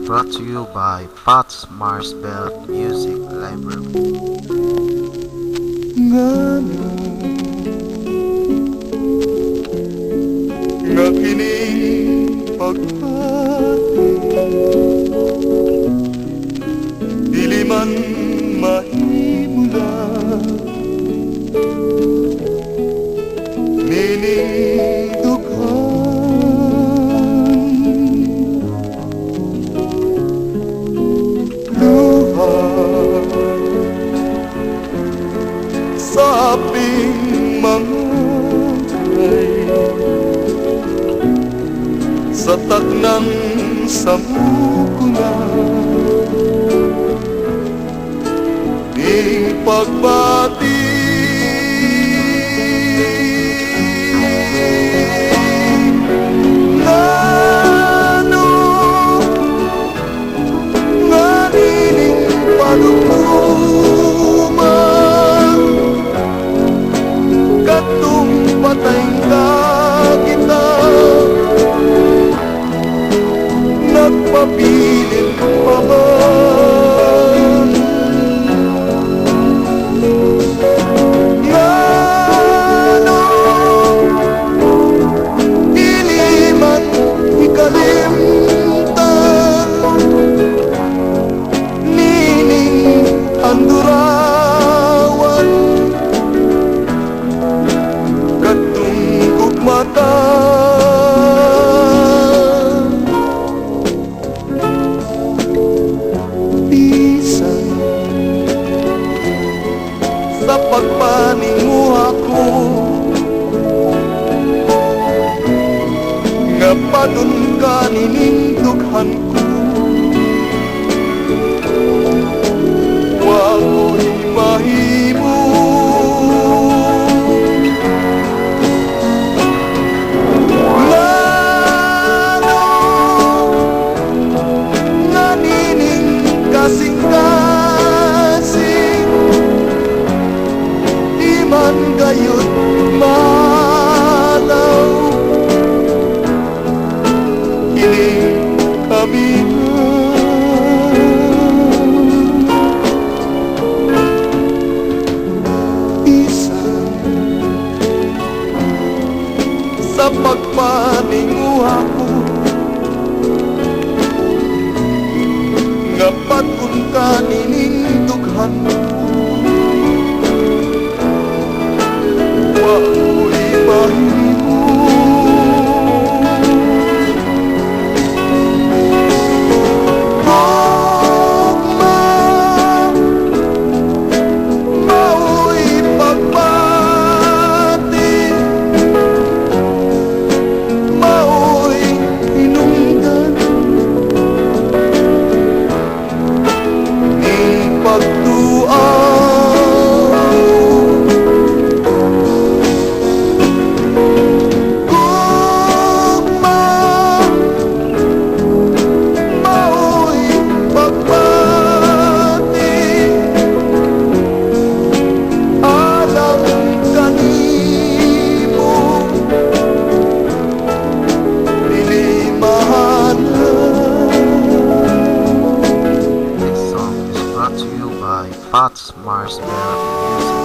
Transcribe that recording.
brought to you by Pat's Marsbell Music Library. Ngano nga kining pagpati dili man mahimula nining dughan luha sa aping mga sa taknang samukuna ning pagbati ngano nga nining palukuma katong patay ka kita nagpabilin pa man ngano dili man ikalimtan nining andurawan katong gugmata sa pagpaninguha ko nga padun ka nining dughan ko wa ko'y mahimo ngano nga nining kasing-kasing man gayud malaw kini kami bisan sa pagpaninguha ko nga patun ka nining dughan ako'y mahimo tugma mao'y pagbati mao'y hinungdan ni pagtuan Pat's Marsbell Music